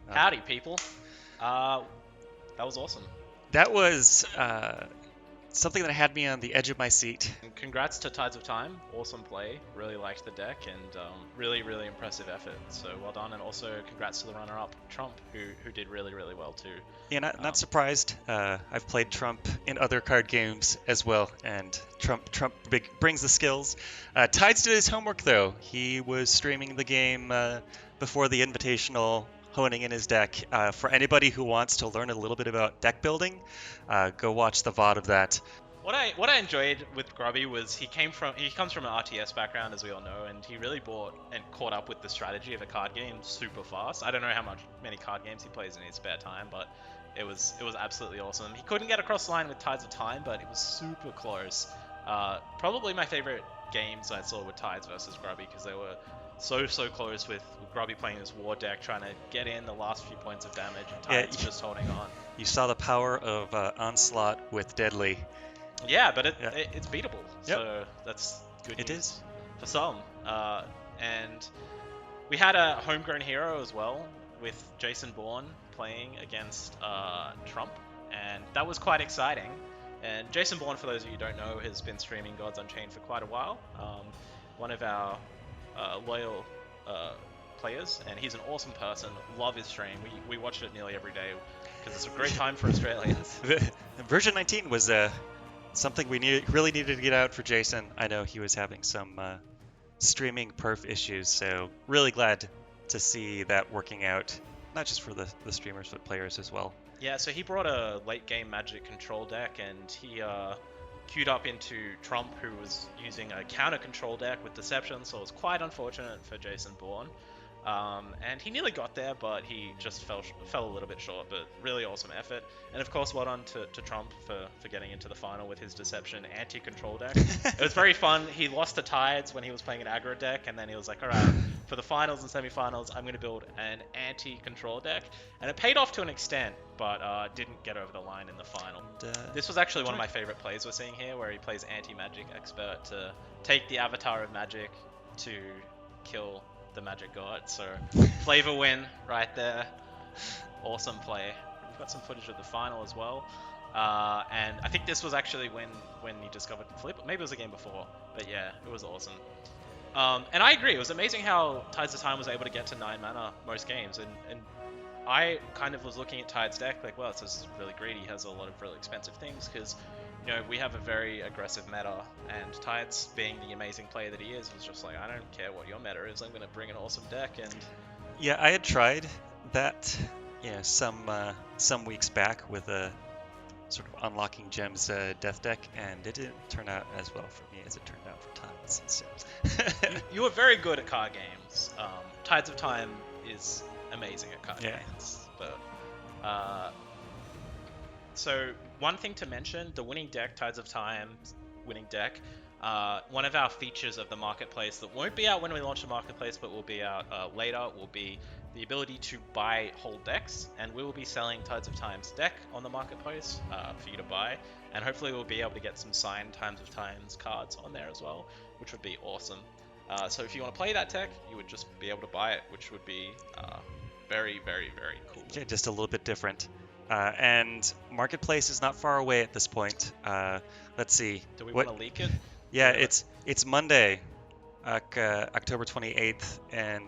Howdy, people. That was awesome. That was something that had me on the edge of my seat. And congrats to Tides of Time. Awesome play. Really liked the deck and really, really impressive effort. So well done. And also congrats to the runner-up, Trump, who did really, really well too. Yeah, not surprised. I've played Trump in other card games as well, and Trump brings the skills. Tides did his homework though. He was streaming the game before the Invitational, honing in his deck. For anybody who wants to learn a little bit about deck building, go watch the VOD of that. What I enjoyed with Grubby was he comes from an RTS background, as we all know, and he really bought and caught up with the strategy of a card game super fast. I don't know many card games he plays in his spare time, but it was absolutely awesome. He couldn't get across the line with Tides of Time, but it was super close. Probably my favorite games I saw with Tides versus Grubby, because they were so close, with Grubby playing this war deck, trying to get in the last few points of damage, and Tides just holding on. You saw the power of Onslaught with Deadly. Yeah, but it's beatable, yep. So that's good news. It is. For some. And we had a homegrown hero as well, with Jason Bourne playing against Trump, and that was quite exciting. And Jason Bourne, for those of you who don't know, has been streaming Gods Unchained for quite a while. One of our loyal players, and he's an awesome person. Love his stream. We watch it nearly every day because it's a great time for Australians. Version 19 was something we really needed to get out for Jason. I know he was having some streaming perf issues, so really glad to see that working out, not just for the streamers but players as well. Yeah, so he brought a late game Magic control deck, and he queued up into Trump, who was using a counter control deck with Deception, so it was quite unfortunate for Jason Bourne. And he nearly got there, but he just fell a little bit short, but really awesome effort. And of course, well done to Trump for getting into the final with his Deception anti-control deck. It was very fun. He lost to Tides when he was playing an aggro deck, and then he was like, alright, for the finals and semi-finals, I'm going to build an anti-control deck. And it paid off to an extent, but didn't get over the line in the final. This was actually one of my favorite plays we're seeing here, where he plays anti-magic expert to take the avatar of magic to kill the magic god. So flavor win right there. Awesome play. We've got some footage of the final as well, and I think this was actually when you discovered the flip. Maybe it was a game before, but yeah, it was awesome. And I agree, it was amazing how Tides of Time was able to get to 9 mana most games, and I kind of was looking at Tides deck like, well, this is really greedy. He has a lot of really expensive things, because we have a very aggressive meta, and Tides, being the amazing player that he is, was just like, I don't care what your meta is, I'm going to bring an awesome deck. And yeah, I had tried that some weeks back with a sort of unlocking gems death deck, and it didn't turn out as well for me as it turned out for Tides. So. you were very good at card games. Tides of Time is amazing at card games, but so one thing to mention, the winning deck, Tides of Time winning deck, one of our features of the marketplace that won't be out when we launch the marketplace, but will be out later, will be the ability to buy whole decks, and we will be selling Tides of Time's deck on the marketplace for you to buy, and hopefully we'll be able to get some signed Tides of Time's cards on there as well, which would be awesome. So if you want to play that deck, you would just be able to buy it, which would be very, very, very cool. Yeah, just a little bit different. And Marketplace is not far away at this point. Let's see. Do we want to leak it? Yeah, it's Monday, October 28th, and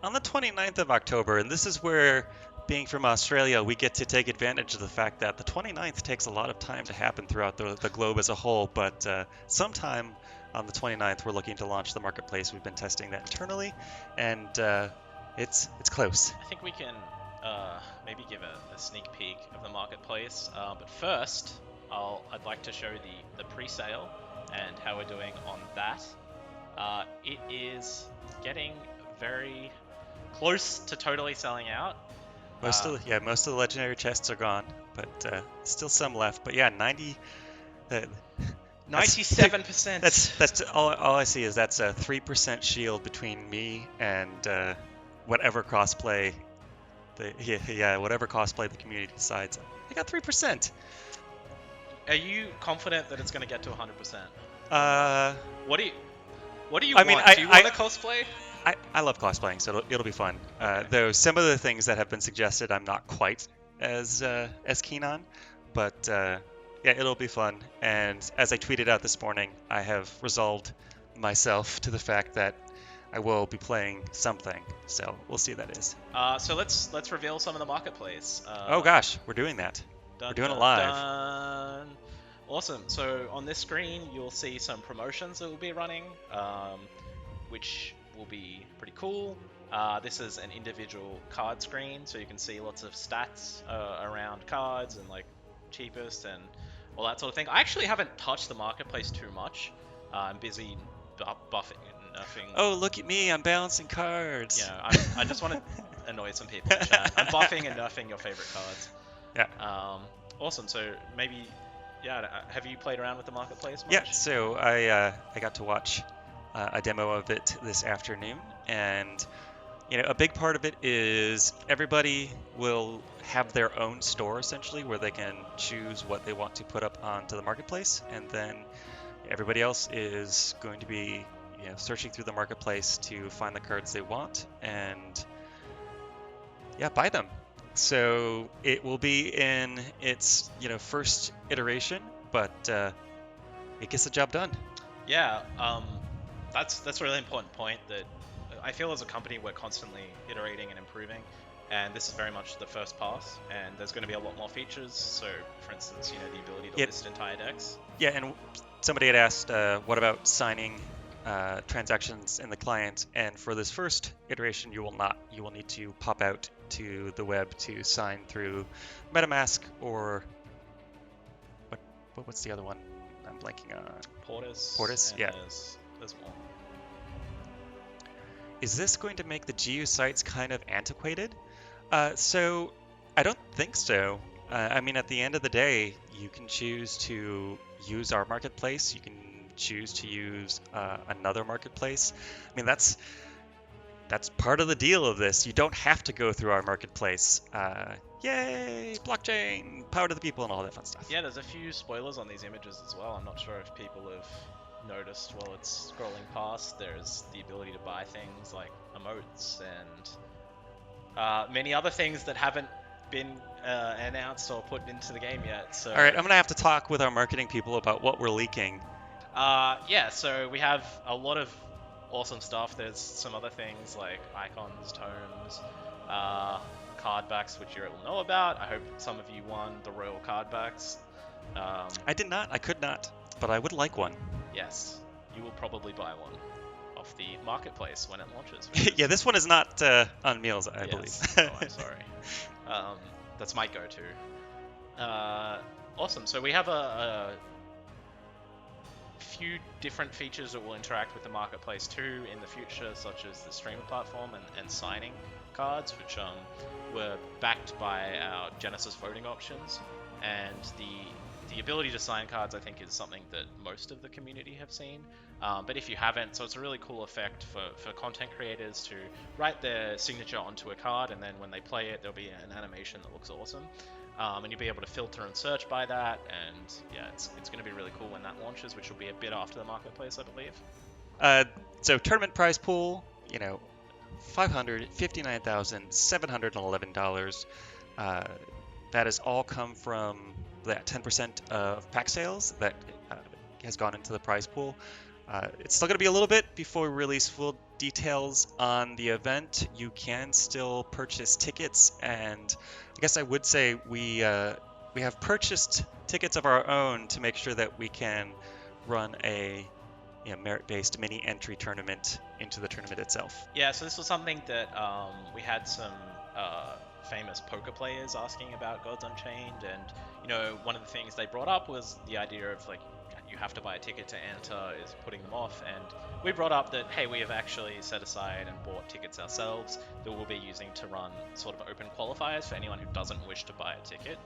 on the 29th of October, and this is where, being from Australia, we get to take advantage of the fact that the 29th takes a lot of time to happen throughout the globe as a whole, but sometime on the 29th, we're looking to launch the Marketplace. We've been testing that internally, and it's close. I think we can maybe give a sneak peek of the marketplace, but first I'd like to show the pre-sale and how we're doing on that. It is getting very close to totally selling out. Most of the legendary chests are gone, but still some left. But yeah, 97%. That's all I see is that's a 3% shield between me and whatever crossplay whatever cosplay the community decides. I got 3%. Are you confident that it's going to get to 100%? What do you I want? mean, do you want a cosplay? I love cosplaying, so it'll be fun. Though some of the things that have been suggested, I'm not quite as keen on, but yeah, it'll be fun. And as I tweeted out this morning, I have resolved myself to the fact that I will be playing something. So we'll see what that is. So let's reveal some of the marketplace. Oh gosh, we're doing that. We're doing it live. Dun. Awesome. So on this screen, you'll see some promotions that will be running, which will be pretty cool. This is an individual card screen, so you can see lots of stats around cards and like cheapest and all that sort of thing. I actually haven't touched the marketplace too much. I'm busy buffing and nerfing. Oh, look at me! I'm balancing cards. Yeah, I just want to annoy some people in chat. I'm buffing and nerfing your favorite cards. Yeah. Awesome. So maybe, yeah. Have you played around with the marketplace much? Yeah. So I got to watch a demo of it this afternoon, and a big part of it is everybody will have their own store essentially, where they can choose what they want to put up onto the marketplace, and then everybody else is going to be searching through the marketplace to find the cards they want and buy them. So it will be in its first iteration, but it gets the job done. Yeah, that's a really important point that I feel as a company we're constantly iterating and improving, and this is very much the first pass, and there's going to be a lot more features. So for instance, the ability to list entire decks. Yeah, and somebody had asked what about signing transactions in the client, and for this first iteration you will not. You will need to pop out to the web to sign through MetaMask or what's the other one I'm blanking on? Portis, yeah. There's more. Is this going to make the GU sites kind of antiquated? So I don't think so. I mean, at the end of the day, you can choose to use our marketplace. You can choose to use another marketplace. I mean, that's part of the deal of this. You don't have to go through our marketplace. Yay, blockchain, power to the people, and all that fun stuff. Yeah, there's a few spoilers on these images as well. I'm not sure if people have noticed while it's scrolling past. There's the ability to buy things like emotes and many other things that haven't been announced or put into the game yet. So all right, I'm gonna have to talk with our marketing people about what we're leaking. Yeah, so we have a lot of awesome stuff. There's some other things like icons, tomes, card backs, which you will know about. I hope some of you won the royal card backs. I did not. I could not, but I would like one. Yes, you will probably buy one off the marketplace when it launches. Yeah, this one is not on meals, I believe. Oh, I'm sorry. That's my go-to. Awesome. So we have a few different features that will interact with the marketplace too in the future, such as the streamer platform and signing cards, which were backed by our Genesis voting options. And the ability to sign cards, I think, is something that most of the community have seen. But if you haven't, so it's a really cool effect for content creators to write their signature onto a card, and then when they play it, there'll be an animation that looks awesome. And you'll be able to filter and search by that, and yeah, it's going to be really cool when that launches, which will be a bit after the marketplace, I believe. So tournament prize pool, $559,711. That has all come from that 10% of pack sales that has gone into the prize pool. It's still going to be a little bit before we release full details on the event. You can still purchase tickets, and I guess I would say we have purchased tickets of our own to make sure that we can run a merit-based mini entry tournament into the tournament itself. Yeah, so this was something that we had some famous poker players asking about Gods Unchained, and one of the things they brought up was the idea of like you have to buy a ticket to enter is putting them off, and we brought up that hey, we have actually set aside and bought tickets ourselves that we'll be using to run sort of open qualifiers for anyone who doesn't wish to buy a ticket.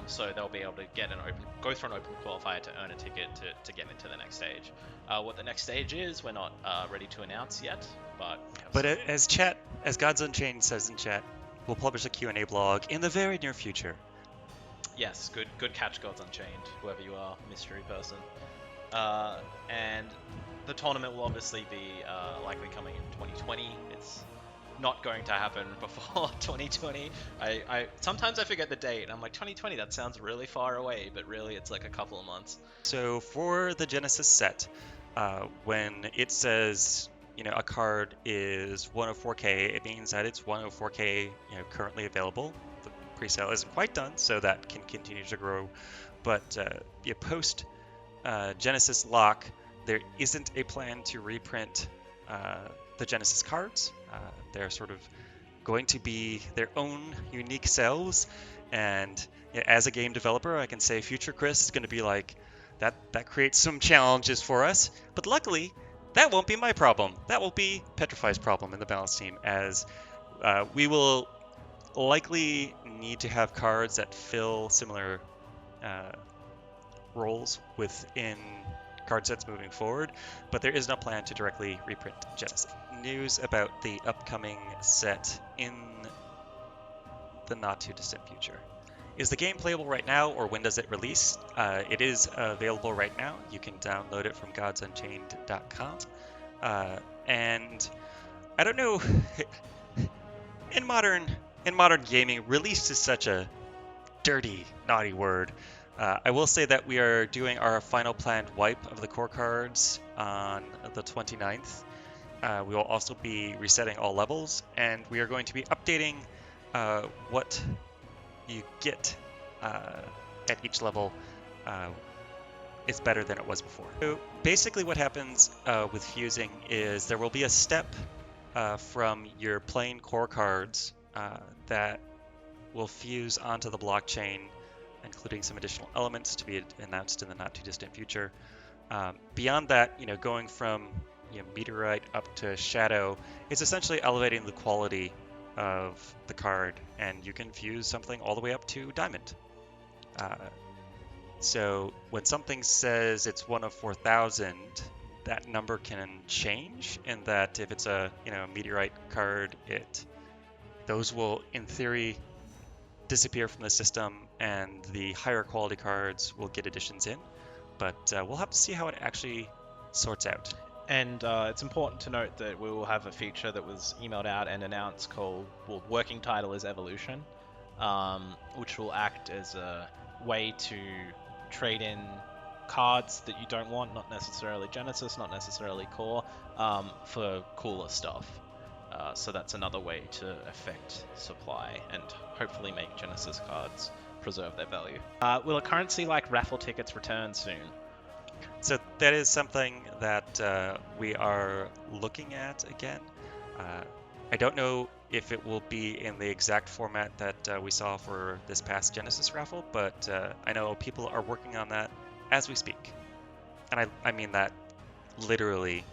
So they'll be able to go through an open qualifier to earn a ticket to get into the next stage. What the next stage is, we're not ready to announce yet, but as Gods Unchained says in chat, we'll publish a Q&A blog in the very near future. Yes, good catch, Gods Unchained, whoever you are, mystery person. And the tournament will obviously be likely coming in 2020. It's not going to happen before 2020. I sometimes I forget the date. I'm like 2020. That sounds really far away, but really it's like a couple of months. So for the Genesis set, when it says a card is 104K, it means that it's 104K currently available. The presale isn't quite done, so that can continue to grow. But post Genesis lock, there isn't a plan to reprint the Genesis cards. They're sort of going to be their own unique selves, and as a game developer, I can say future Chris is going to be like, that creates some challenges for us, but luckily that won't be my problem. That will be Petrify's problem in the balance team, as we will likely need to have cards that fill similar roles within card sets moving forward, but there is no plan to directly reprint Genesis. News about the upcoming set in the not too distant future. Is the game playable right now, or when does it release? It is available right now. You can download it from godsunchained.com. And I don't know, in modern gaming, release is such a dirty, naughty word. I will say that we are doing our final planned wipe of the core cards on the 29th. We will also be resetting all levels, and we are going to be updating what you get at each level. It's better than it was before. So basically what happens with fusing is there will be a step from your plain core cards that will fuse onto the blockchain, including some additional elements to be announced in the not too distant future. Beyond that, going from meteorite up to shadow is essentially elevating the quality of the card, and you can fuse something all the way up to diamond. So when something says it's 1 of 4,000, that number can change, in that if it's a meteorite card, those will in theory disappear from the system, and the higher quality cards will get additions in, but we'll have to see how it actually sorts out. And it's important to note that we will have a feature that was emailed out and announced called, well, working title is Evolution, which will act as a way to trade in cards that you don't want, not necessarily Genesis, not necessarily core, for cooler stuff. So that's another way to affect supply and hopefully make Genesis cards preserve their value. Will a currency like raffle tickets return soon? So that is something that we are looking at again. I don't know if it will be in the exact format that we saw for this past Genesis raffle, but I know people are working on that as we speak. And I mean that literally,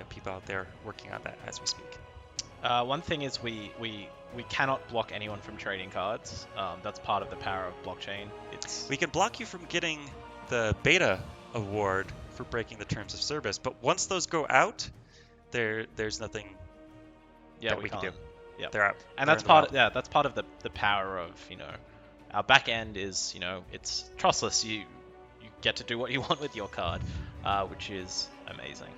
people out there working on that as we speak. One thing is we cannot block anyone from trading cards. That's part of the power of blockchain. We can block you from getting the beta award for breaking the terms of service, but once those go out, there's nothing that we can do. Yeah, they're out. And that's part of the power of our back end is it's trustless. You get to do what you want with your card, which is amazing.